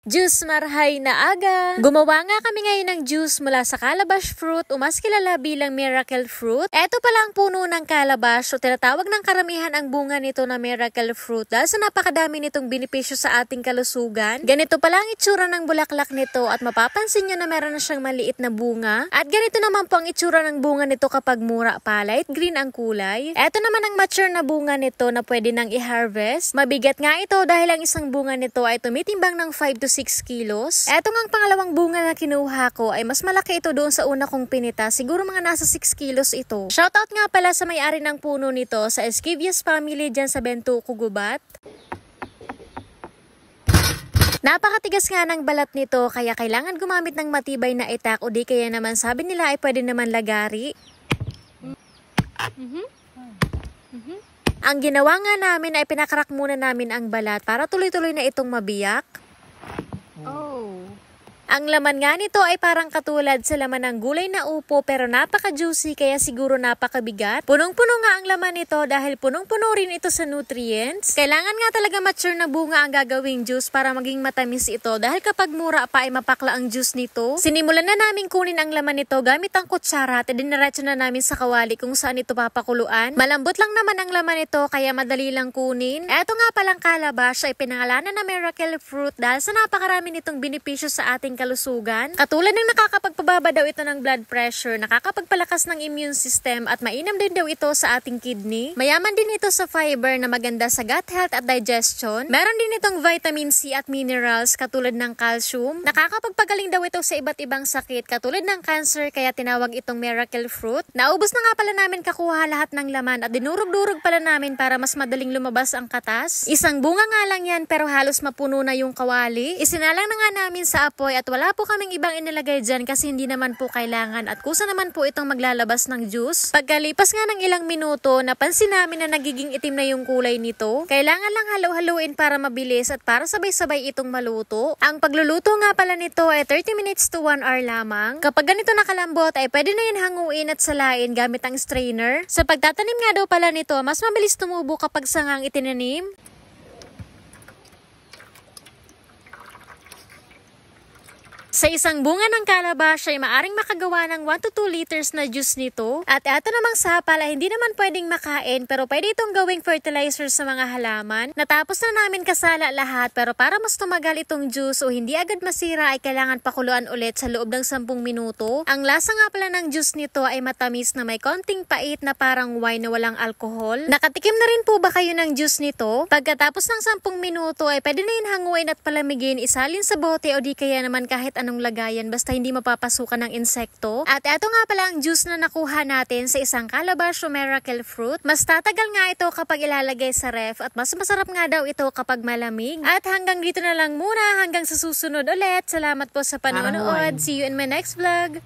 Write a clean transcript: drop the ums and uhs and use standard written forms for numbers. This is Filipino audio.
Juice marhay na aga! Gumawa nga kami ngayon ng juice mula sa calabash fruit o mas kilala bilang miracle fruit. Eto pala ang puno ng calabash o tinatawag ng karamihan ang bunga nito na miracle fruit dahil sa napakadami nitong benepisyo sa ating kalusugan. Ganito pala ang itsura ng bulaklak nito at mapapansin nyo na meron na siyang maliit na bunga. At ganito naman po ang itsura ng bunga nito kapag mura pa, light green ang kulay. Eto naman ang mature na bunga nito na pwede nang i-harvest. Mabigat nga ito dahil ang isang bunga nito ay tumitimbang ng 5 to 6 kilos. Eto nga ang pangalawang bunga na kinuha ko ay mas malaki ito doon sa una kong pinita. Siguro mga nasa 6 kilos ito. Shoutout nga pala sa may-ari ng puno nito sa Esquivias family dyan sa Bentuco, Gubat. Napakatigas nga ng balat nito kaya kailangan gumamit ng matibay na itak o di kaya naman sabi nila ay pwede naman lagari. Ang ginawa nga namin ay pinakarak muna namin ang balat para tuloy-tuloy na itong mabiyak. Ang laman nga nito ay parang katulad sa laman ng gulay na upo pero napaka-juicy kaya siguro napakabigat. Punong-puno nga ang laman nito dahil punong-puno rin ito sa nutrients. Kailangan nga talaga mature na bunga ang gagawing juice para maging matamis ito dahil kapag mura pa ay mapakla ang juice nito. Sinimulan na namin kunin ang laman nito gamit ang kutsara at diniretso na namin sa kawali kung saan ito papakuluan. Malambot lang naman ang laman nito kaya madali lang kunin. Eto nga palang calabash ay pinangalanan na miracle fruit dahil sa napakarami nitong benepisyo sa ating kalusugan. Katulad ng nakakapagpababa daw ito ng blood pressure, nakakapagpalakas ng immune system at mainam din daw ito sa ating kidney. Mayaman din ito sa fiber na maganda sa gut health at digestion. Meron din itong vitamin C at minerals katulad ng calcium. Nakakapagpagaling daw ito sa iba't ibang sakit katulad ng cancer kaya tinawag itong miracle fruit. Naubos na nga pala namin kakuha lahat ng laman at dinurog-durog pala namin para mas madaling lumabas ang katas. Isang bunga nga lang yan pero halos mapuno na yung kawali. Isinalang na nga namin sa apoy at wala po kaming ibang inilagay dyan kasi hindi naman po kailangan at kusa naman po itong maglalabas ng juice. Pagkalipas nga ng ilang minuto, napansin namin na nagiging itim na yung kulay nito. Kailangan lang halo-haluin para mabilis at para sabay-sabay itong maluto. Ang pagluluto nga pala nito ay 30 minutes to 1 hour lamang. Kapag ganito nakalambot ay pwede na yun hanguin at salain gamit ang strainer. Sa pagtatanim nga daw pala nito, mas mabilis tumubo kapag sangang itinanim. Sa isang bunga ng calabash ay maaring makagawa ng 1 to 2 liters na juice nito. At eto namang sapal ay hindi naman pwedeng makain pero pwede itong gawing fertilizer sa mga halaman. Natapos na namin kasala lahat pero para mas tumagal itong juice o hindi agad masira ay kailangan pakuluan ulit sa loob ng 10 minuto. Ang lasa nga pala ng juice nito ay matamis na may konting pait na parang wine na walang alcohol. Nakatikim na rin po ba kayo ng juice nito? Pagkatapos ng 10 minuto ay pwede na yun hanguin at palamigin, isalin sa bote o di kaya naman kahit anong lagayan basta hindi mapapasukan ng insekto. At eto nga pala ang juice na nakuha natin sa isang calabash o miracle fruit. Mas tatagal nga ito kapag ilalagay sa ref at mas masarap nga daw ito kapag malamig. At hanggang dito na lang muna, hanggang sa susunod ulit. Salamat po sa panonood. See you in my next vlog.